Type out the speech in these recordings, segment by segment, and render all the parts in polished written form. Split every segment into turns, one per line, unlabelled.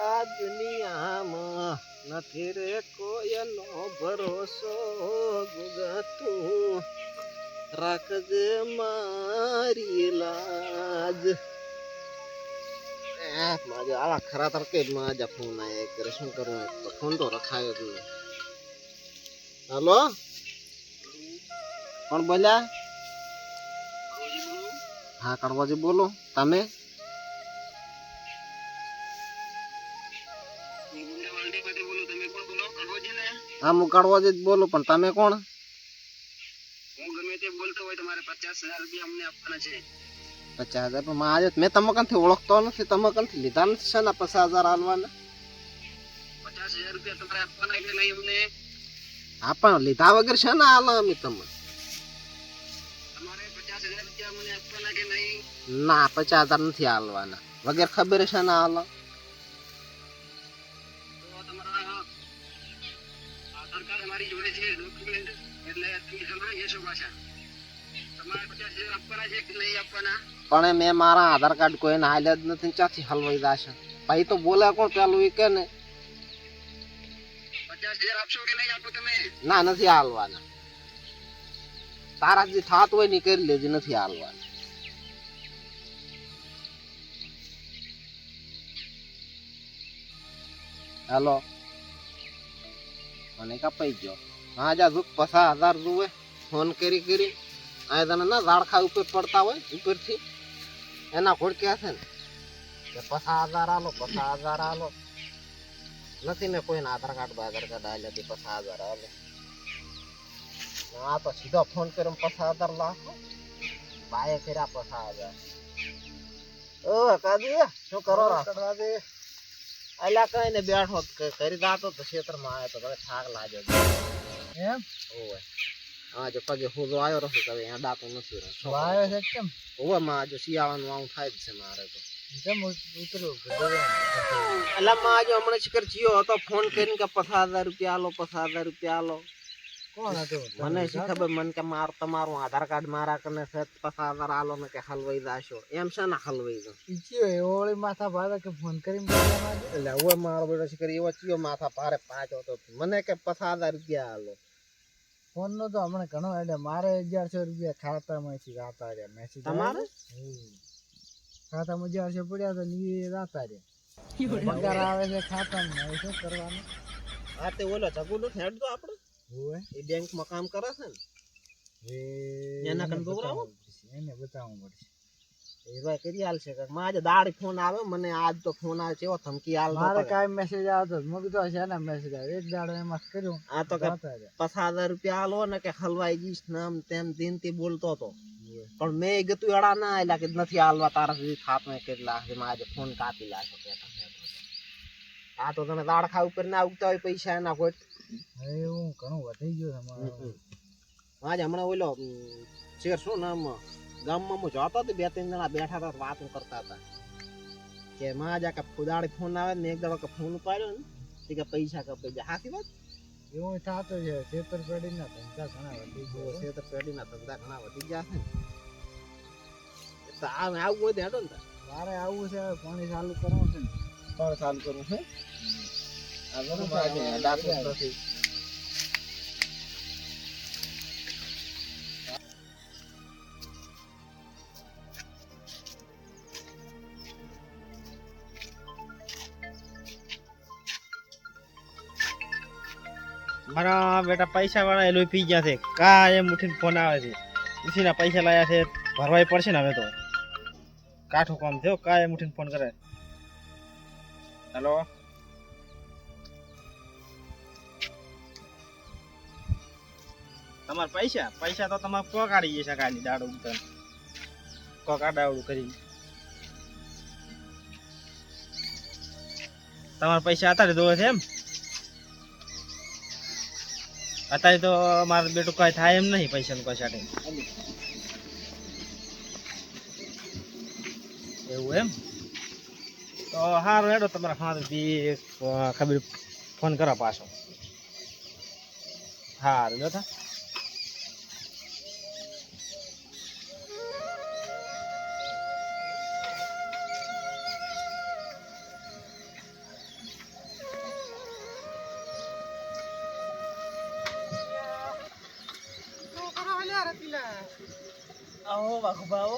આ દુનિયામાં નથી રે કોઈનો ભરોસો ગુગા તું રાખજે મારી લાજ. મારે આવા ખરા તરકે જ માં આજે ફોન આયા કરે શું કરું તો ફોન તો રખાયો જ નહીં. હાલો કોણ બોલ્યા? હા કડવાજી બોલો. તમે હા હું કડવાજી જ બોલું પણ તમે કોણ?
હું ગમે તે બોલતો હોય તમારે 50,000 રૂપિયા અમને આપવાના છે.
50,000 આજે મેં તમે કંથી ઓળખતો નથી, તમે કંથી લીધા નથી છે ને 50,000 આલવાના?
50,000 રૂપિયા તમારે આપવાના કે નહીં અમને?
હા પણ લીધા વગર છે ને આલો અમે તમે?
તમારે 50,000 રૂપિયા મને આપવાના કે નહીં?
ના 50,000 નથી આલવાના વગર ખબર છે ને આલો.
તો તમારા આધાર કાર્ડ અમારી જોડે છે ડોક્યુમેન્ટ, એટલે તમે સમજી જશો પાછા. તમારે 50,000 આપવાના છે કે નહીં આપવાના?
પણ મેં મારા આધાર કાર્ડ કોઈને આલ્યા જ નથી, ક્યાંથી હલવાઈ જશે? ભાઈ તો બોલે કોણ પેલું એ કે ને
50,000 આપશો કે નહીં આપો તમે?
ના નથી આલવાના. તારા જે થાત હોય ને કરી લેજે, નથી આલવાના. હેલો મને કપાઈ ગયો. હા જા દુઃખ 50,000 જુએ ફોન કરી આ તને ના ઝાડખા ઉપર પડતા હોય ઉપરથી એના ઘોડક્યા છે ને કે 50,000 આલો 50,000 આલો. નથી મેં કોઈને આધાર કાર્ડ આલ્યા 50,000 આલો. હા તો સીધો ફોન કર્યો 50,000 લાખો બાએ કર્યા 50,000. ઓ કાજી શું કરો? અલ્યા કઈ ને બેઠો કરી દાતો તો ક્ષેત્રમાં આવ્યો તો હવે થાક લાગ્યો એમ. ઓય હા જો પગે ફૂલો આવ્યો રહો તો હવે અહીંયા દાતો નથી રહ્યો. આવ્યો છે કેમ? ઓય માં જો શિયાળાનું આવું થાય જ છે મારે તો. કેમ ઉતર્યો? અલ્યા માં જો હમણાં શિખર જીયો હતો ફોન કરીને કે 50,000 રૂપિયા આલો 50,000 રૂપિયા આલો. કોણ હતું? મને શી ખબર, મને કે તમારું આધાર કાર્ડ મારા કને છે 50,000 આલો ને કે હલવાઈ જાશો. એમ છે ને હલવાઈ જાવ ઓળી માથા ભારે કે ફોન કરીને એટલે હવે મારો બેટો શિખર એવો ચિયો માથા ભારે પાછો તો મને કે 50,000 રૂપિયા આલો. ફોન નો તો હમણાં ઘણો એટલે મારે 1100 રૂપિયા ખાતામાંથી જાતા રહ્યા. મેસેજ તમારે ખાતામાં 1100 પડ્યા તો ની જાતા રહ્યા. પગાર આવે છે ખાતામાં, હવે શું કરવાનું? હા તે ઓલો જગુલો હેડ તો આપણે એ બેંકમાં કામ કરે છે ને એના કન દોરાવો એને બતાવવું પડશે. એ ભાઈ કરી આલશે કે મારે દાડી ફોન આવે મને આજ તો ફોન આવે છે એવો ધમકી આલ મારે કાઈ મેસેજ આવતો મગ તો છે ને મેસેજ આવે એક દાડો એમાં કર્યું આ તો કે 50,000 રૂપિયા આલો ને કે હલવાઈ ગઈશ નામ તેમ દિનથી બોલતો હતો. પણ મેં ગતું એડા ના આલ્યા કે નથી આલવા તારા સુધી થાપ ને કેટલા છે આજે ફોન કાપી લાશો કેતા. આ તો તમે દાડખા ઉપર ના ઉગતા હોય પૈસા એના કોઈ એવું ઘણું વધી ગયું તમારું. આજે હમણાં ઓલો શેર શું નામ ગામમાં હું જોતો તો 2-3 જણા બેઠા હતા વાતો કરતા હતા કે માં જા કે ફુદાડી ફોન આવે ને એક દાડો કે ફોન ઉપાડ્યો ને કે પૈસા કપાઈ જાય. હાથી વાત એવું થતું છે. છેતરપિંડીના ધંધા ઘણા વધી ગયા. છેતરપિંડીના ધંધા ઘણા વધી ગયા છે ને તો આવું હોય તો હેડો ને મારે આવું છે. પાણી ચાલુ કરવું છે ને પાણી ચાલુ કરવું છે. આ બરોબર આજે ડાકુ નથી.
મારા બેટા પૈસા વાળા એ લોહી પી ગયા છે. કા એમ ઉઠીને ફોન આવે છે ઉસીના પૈસા લાયા છે ભરવાય પડશે ને હવે તો કાઠું કામ થયો. કા એમ ઉઠીને ફોન કરે. હેલો તમારા પૈસા તો તમારે કોકાડી જશે કાલી દાડો ઉતર કોકાડાવડું કરી. તમારા પૈસા અત્યારે જોવે છે એમ? અત્યારે તો મારું બેટું કઈ થાય એમ નહીં પૈસાનું કઈ સાથે એવું એમ? તો સારું હેડો તમારા ખાતું બી ખબર ફોન કરો પાછો. સારું બેટા. આવો વાઘુબા આવો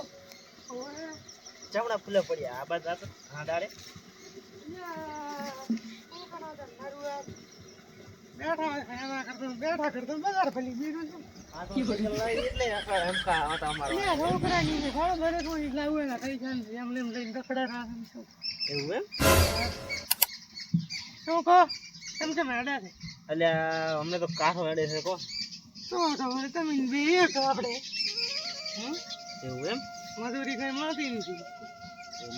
જમણા ફૂલે પડ્યા આ બાદ હા ડાળે
બેઠા કરતો બજાર ફરી બીજું શું?
આ તો એટલે આખા હમકા હતા અમારા
છોકરાની ને ઘણો બધો કોઈ લાવું એના કઈ છે એમ લઈને દખડા રાખે શું
એવું એમ
શું કહો એમ કે મેડા છે
એટલે અમને તો કાઠો હેડે છે કો
તો હવે તમે બે એક આપણે
એવું એમ
મજૂરી કઈ મળતી નથી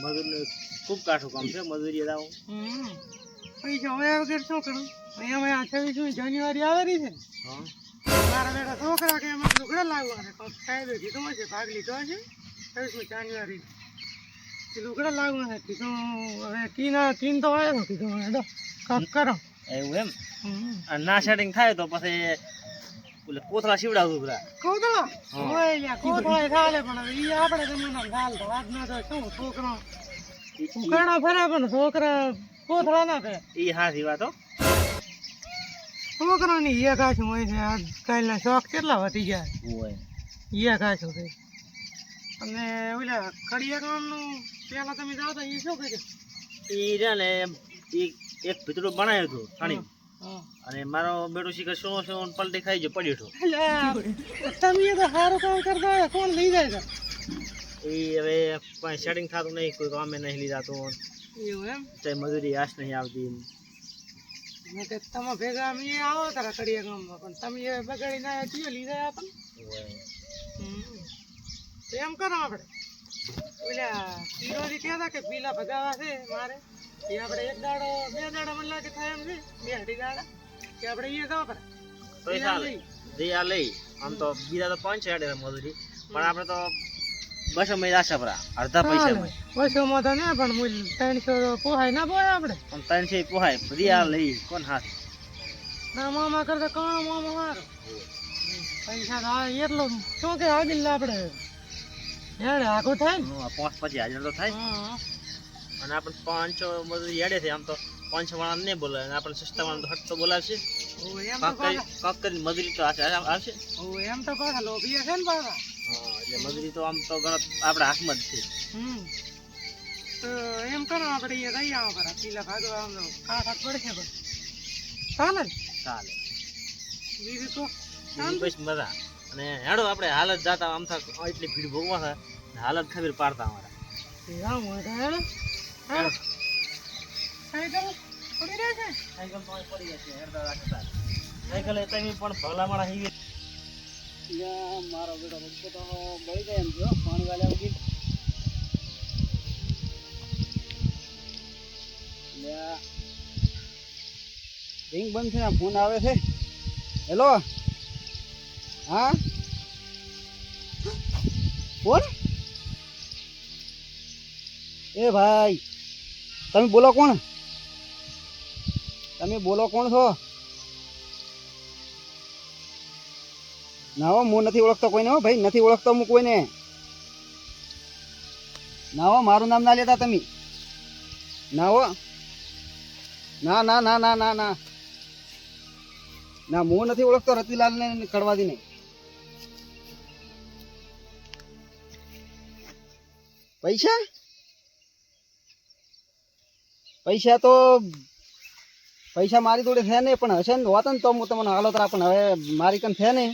મજૂરનું ખૂબ કાઠું કામ છે મજૂરી દાવ
પૈસા હવે વગર શું કરું અહીંયા 26મી જાન્યુઆરી આવેલી છે ને
હા
મારા બેટા છોકરા કે એમાં લુગડા લાવવાના કોક સાહેબે કીધું હશે ભાગ લીધો હશે 26મી જાન્યુઆરી લુગડા લાવવાના કીધું હવે તીન તો આવ્યો કીધું હેડો કામ કરો
એવું એમ અને ના સેટિંગ થાય તો પછી ઓલે કોથળા સીવડાવું પેલા
કોદળા હોય લ્યા કોદળા ચાલે પણ હવે ઈ આપણે જમાના ગાલ તો વાત ના તો શું છોકરો ઉકાળા ફરે પણ છોકરા કોથળા ના ફરે
ઈ હાથી વાતો
છોકરાની એક આછું હોય છે આજકાલના શોખ કેટલા વધી ગયા
હોય
એક આછું થઈ અને ઓલા કડિયા કામનું પેલા તમે જાતા એ શું કર્યું
ઈ રે ને ઈ એક ભીતરું બનાવ્યું હતું પાણી અને મારો બેટો શીખર શું પલટી ખાઈ ગયો પડ્યો હતો
તમે તો સારું કામ કરતા હોય કોણ લઈ જાય છે
ઈ હવે કોઈ સેટિંગ થતું નહીં કોઈ કામે નહીં લીધાતું
એવું એમ
તે મજૂરી આશ નહીં આવતી
મેં કે તમે ભેગા અમે આવો તારા કડિયા ગામમાં પણ તમે એ બગાડી ના ચીયો લીધા આપણને તો એમ કરો આપણે ઓલા પીરોજી કહેતા કે પીલા ભગાવા છે મારે એ આપણે એક દાડો બે દાડા મને લાગે થાય એમ છે બે અઢી દાડા કે આપણે એ જવા પડે
તો ચાલે આ લઈ આમ તો બીજા તો 5 હેડે મજૂરી પણ આપણે તો 200 માં આશા પરા અડધા પૈસા
બસોમાં તો ને પણ મૂલ 300 પોહાય ના પોહાય આપણે
પણ 300 પોહાય બધી આ લઈ કોણ હાથ
ના મામા કરતા કોણ મામા મારો પૈસા તો આ એટલો શું કે આગળ આપણે હેડે આગો થાય ને
5-5 હજાર તો થાય અને આપણે 500 મજૂરી હેડે છે આમ તો 500 વાળા નહીં બોલે અને આપણે સસ્તા વાળા તો હટ તો બોલાવશે
એમ
કાક કરી મજૂરી તો આવશે
એમ તો પાછા લોભી હશે ને પાછા
હા એટલે મજૂરી તો આમ તો ગણત આપણા હાથમાં જ છે
તો એમ કરો આપણે એ રહી આવો ખરા પીલા ભાગવા આમ કાઠ પડશે પણ ચાલે ને
ચાલે
બીજું તો
બીજી બસ મજા અને હેડો આપણે હાલત જાતા આમ થા એટલી ભીડ ભોગવા છે હાલત ખબર પાડતા અમારા
રામ હોય તો હેડો હેડો સાયકલ પડી રહે છે
સાયકલ તો અહીં પડી જશે હેડતા રાખતા સાયકલ એ તમે પણ ભલા માણા હીવી
મારો બેટો રસ્તો તો બળી જાય એમ જો પાણી વાળા ઉગી રિંગ બંધ છે ફોન આવે છે હેલો હા કોણ એ ભાઈ તમે બોલો કોણ છો ના હો હું નથી ઓળખતો કોઈને હો ભાઈ નથી ઓળખતો હું કોઈને ના હો મારું નામ ના લેતા તમે ના હો ના ના ના ના ના ના ના હું નથી ઓળખતો રતિલાલ ને કડવાદી ને પૈસા પૈસા તો પૈસા મારી જોડે છે ને પણ હશે ને હોત ને તો હું તમને હાલો તરા પણ હવે મારી કન છે ને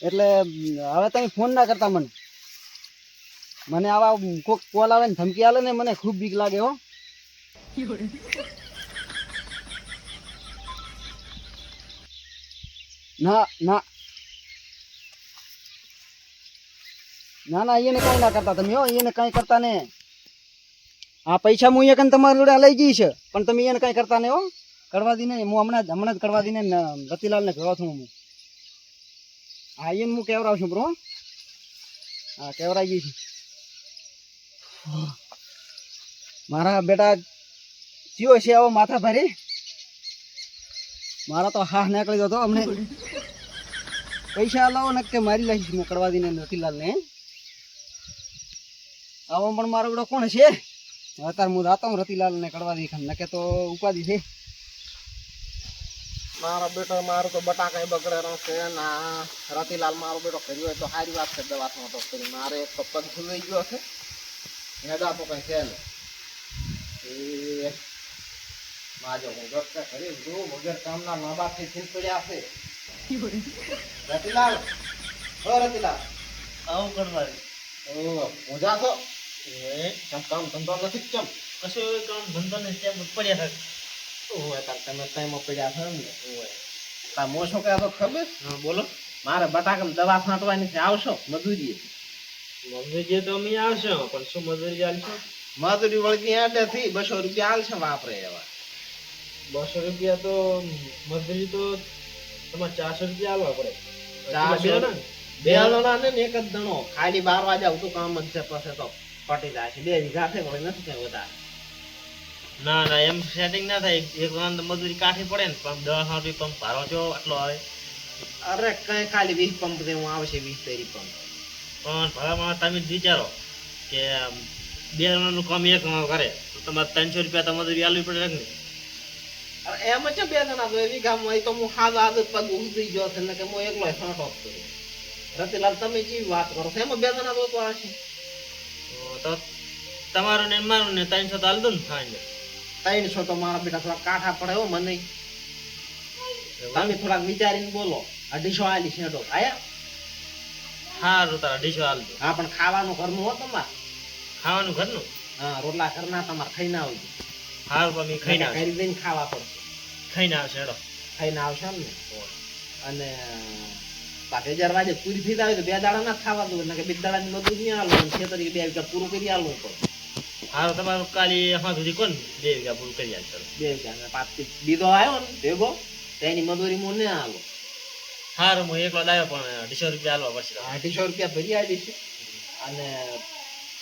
એટલે હવે તમે ફોન ના કરતા મને આવા કોક કોલ આવે ને ધમકી આલે ને મને ખૂબ બીક લાગે હો ના ના ના ના એને કઈ ના કરતા તમે હો એને કઈ કરતા ને આ પૈસા હું અહીંયા કન તમારી જોડે લઈ જઈશ પણ તમે એને કઈ કરતા ને હો કરવા દી ને હું હમણાં જ કરવા દી ને રતિલાલ ને ભેગો છું હું હા એને હું કેવરાવ છું બ્રો હા કેવરાઈ ગઈ છું મારા બેટા ચિયો છે આવો માથા ભારે મારા તો હા નીકળી ગયો તો અમને પૈસા લાવો ને કે મારી લઈશ હું કરવા દી ને રતિલાલ ને આવો પણ મારો બેટો કોણ છે અત્યારે હું જાતો હું રતિલાલ ને કડવા દી નકે તો ઉપાધિ છે
મારો બેટો મારો તો બટાકા બગડેલો છે ના રતિલાલ મારો બેટો કર્યો હોય તો સારી વાત છે દવાખાનો તો કરી મારે એક તો પગ ફૂલાઈ ગયો છે હેડા તો કઈ છે ને એ માજો હું ગસ્તા કરી જો વગર કામના મા બાપ થી છીન પડ્યા છે રતિલાલ ઓ રતિલાલ
આવું કરવા
ઓ પૂજા તો ચમ કામ ધંધો નથી ચમ
કશું કામ ધંધો ને તેમ પડ્યા થાય.
ઓય તાર તમે ટાઈમ પડ્યા છો ને ઓય તા મોશો કે તો ખબર
હા બોલો.
મારે બટાકામાં દવા છાંટવાની છે આવશો મજૂરી
મજૂરી તો અમે આવશો પણ શું મજૂરી ચાલશે?
મજૂરી વળગી આડે થી 200 રૂપિયા આલશે વાપરે એવા
200 રૂપિયા તો મજૂરી તો તમારે 400 રૂપિયા આલવા પડે.
400 બે જણા ને એક જ દણો ખાલી 12 વાગે આવતું કામ જ છે પછી તો પટી જાય છે 2 વીઘા છે વળી નથી કઈ વધારે
ના ના એમ સેટિંગ ના થાય. એક વાર મજૂરી કાઠી પડે ને પણ 10 રૂપિયા પંપ ભારો છો આટલો આવે
અરે કઈ ખાલી 20 પંપ દેવું આવશે 20 30 પંપ
પણ ભલામાં તમે જ વિચારો કે 2 જણાનું કામ એક જણો કરે તો તમારે 300 રૂપિયા તો મજૂરી આલવી પડે ને.
અરે એમ છે 2 જણા તો એ વીઘામાં તો હું હાલ આદત પગ ઉતરી ગયો છે ને કે હું એકલો છાંટો જ કરું રતિલાલ તમે કેવી વાત કરો છો એમાં 2 જણા તો આવશે
તો તમારું ને મારું ને 300 તો આલ દો ને થાય
300 તો મારા બેટા થોડા કાઠા પડે હો મને તમે થોડાક વિચારીને બોલો 250 આલી છેડો આયા
સારું તારા ડીશો આલ દો.
હા પણ ખાવાનું ઘરનું હો તમારે
ખાવાનું ઘરનું
હા રોટલા ઘરના તમારે ખાઈને આવજો
સારું પણ ખાઈને આવશે.
કરી દઈને ખાવા પડશે
ખાઈને આવશે હેડો.
ખાઈને આવશે ને અને 5000 વાગે પૂરી થઈ જાય તો 2 દાડા ના ખાવા દો એટલે કે 2 દાડાની મજૂરી નહીં આલો ખેતરી 2 વીઘા પૂરું કરી આલવું પડે
સારું તમારું કાલી હા સુધી કોણ 2 વીઘા પૂરું કરી આલ.
2 વીઘા પાછી બીજો આવ્યો ને ભેગો તેની મજૂરી હું ને આલો
સારું હું એકલો લાવ્યો પણ 200 રૂપિયા આલવા પડશે.
800 રૂપિયા ભરી આવી છે અને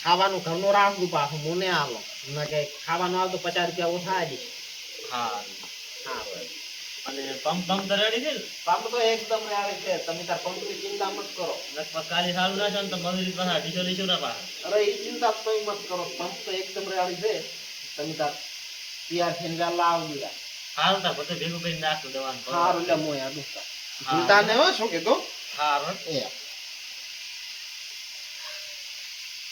ખાવાનું ઘરનું રાખવું પાછું મને આલો ના કે ખાવાનું આલ તો 50 રૂપિયા ઓછા આવી છે
સારું
સારું
અને પંપ તો રેડી છે ને?
પંપ તો એકદમ આવે છે તમે તાર પંપની ચિંતા મત કરો
લગભગ કાલે સારું ના છે ને તો મજૂરી પાછા 200 લઈશું ના પાછા.
અરે એ ચિંતા તો મત કરો પંપ તો એકદમ રેડી છે તમે તાર તૈયાર થઈને વહેલા આવજો યાર
સારું તાર બધું ભેગું કરીને નાખું દવાનું.
સારું એટલે હું યાર દુખતા ચિંતા ને હો શું કીધું
સારું
એ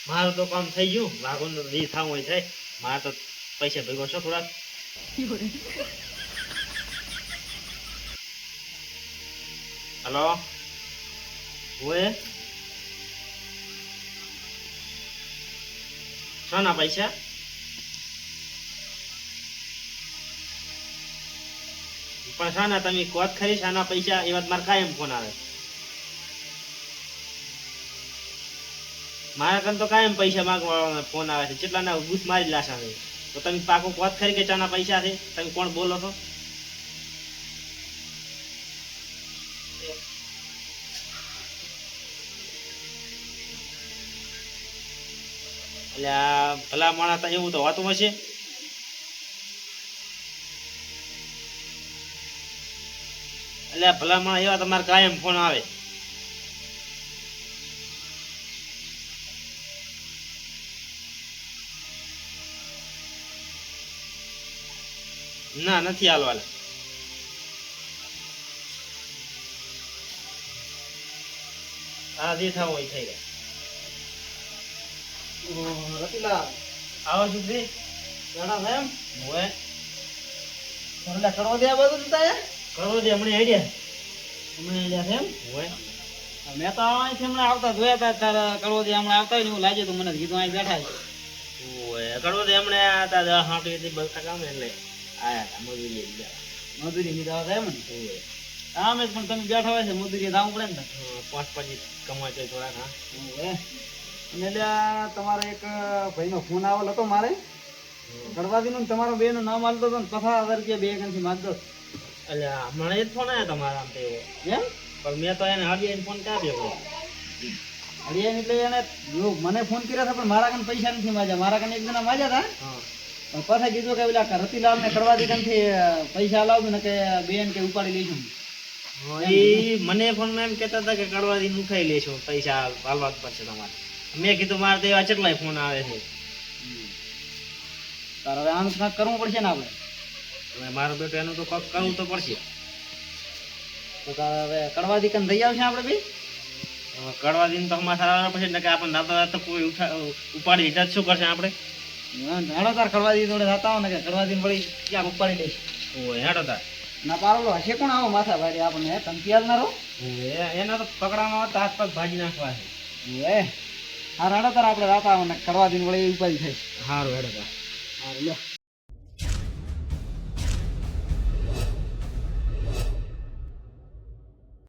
મારું તો કામ થઈ ગયું લાગોન તો દી થાવું હોય થાય મારે તો પૈસા ભેગો છો થોડાક. હલો ઓએ શાના પૈસા? પણ શાના તમે કોત ખરી શાના પૈસા એ વાત મારે કાયમ ફોન આવે. મારા કન તો કાયમ પૈસા માંગવા ફોન આવે છે કેટલા ના ગુસ મારી લાશ આવે તો તમે પાકું કોત ખરી કે ચાના પૈસા છે તમે કોણ બોલો છો? એટલે ભલા માણસ એવું તો હોતું હશે. એટલે ભલા માણસ એવા તમારે કાયમ ફોન આવે. ના નથી હાલવાલા. આ જે થવું હોય થઈ જાય.
રતિલાલ
આવો સુધી
ઘણા એમ
હોય
એટલે કરવા દે આ બધું તું તારે
કરવો દે હમણાં આઈડિયા
હમણાં અહીંયા છે એમ
હોય.
મેં તો અહીંથી હમણાં આવતા જોયા હતા તારા કડવો દે હમણાં આવતા હોય ને એવું લાગ્યું તો મને કીધું અહીં બેઠા છે.
હોય કરવો દે હમણાં આ તા હાટી બગતા કામ એટલે આયા તા મજૂરી લઈ ગયા.
મજૂરી કીધા હતા એમ ને
હોય
કામ જ પણ તમે બેઠા હોય છે મજૂરી ધાવું પડે ને.
5-5 કમાય છે થોડાક. હા
અને એટલે આ તમારો એક ભાઈનો ફોન આવેલ હતો મારે કડવાદીનું તમારો બે નું નામ આવતો હતો ને 50,000 રૂપિયા બે ગણથી માંગતો હતો.
એટલે હમણાં જ ફોન આવ્યો તમારા આમ તો એવો
એમ
પણ મેં તો એને હડિયાને ફોન કાપ્યો.
હરિયાણ એટલે એને જો મને ફોન કર્યા હતા પણ મારા કને પૈસા નથી માજ્યા મારા કને એક જણા માજ્યા હતા
હા
પણ પાછા કીધું કે પેલા રતિલાલ ને કડવાદી કનથી પૈસા લાવજો ને કે બેન કે ઉપાડી લઈશું.
એ મને ફોન એમ કહેતા હતા કે કડવાથી ઉઠાઈ લેશું પૈસા હાલવા જ પડશે તમારે. મેં કીધું મારે તો એવા કેટલાય ફોન આવે છે.
તારે હવે આનું કાંઈક કરવું પડશે ને આપણે.
હવે મારો બેટો એનું તો કાંઈક કરવું તો પડશે.
તો તારે હવે કડવાદી કન દઈ આવશે આપણે બી
કડવા દિન તો અમારા સારા પછી ને કે આપણને દાદા તો કોઈ ઉપાડી લીધા જ શું કરશે આપણે
હેડો તાર કડવાદી જોડે જતા હો ને કે કડવાદી વળી ક્યાં ઉપાડી લઈશ
ઓય હેડો તાર
ના પારોલો હશે કોણ આવો માથા ભાઈ આપણને તમે તૈયાર ના રહો
એના તો પકડામાં આવતા હાથ પગ ભાજી નાખવા છે
હા હેડો તાર આપણે રાતા આવો ને કડવાદી વળી ઉપાડી થાય
સારું હેડો તાર
હા લ્યો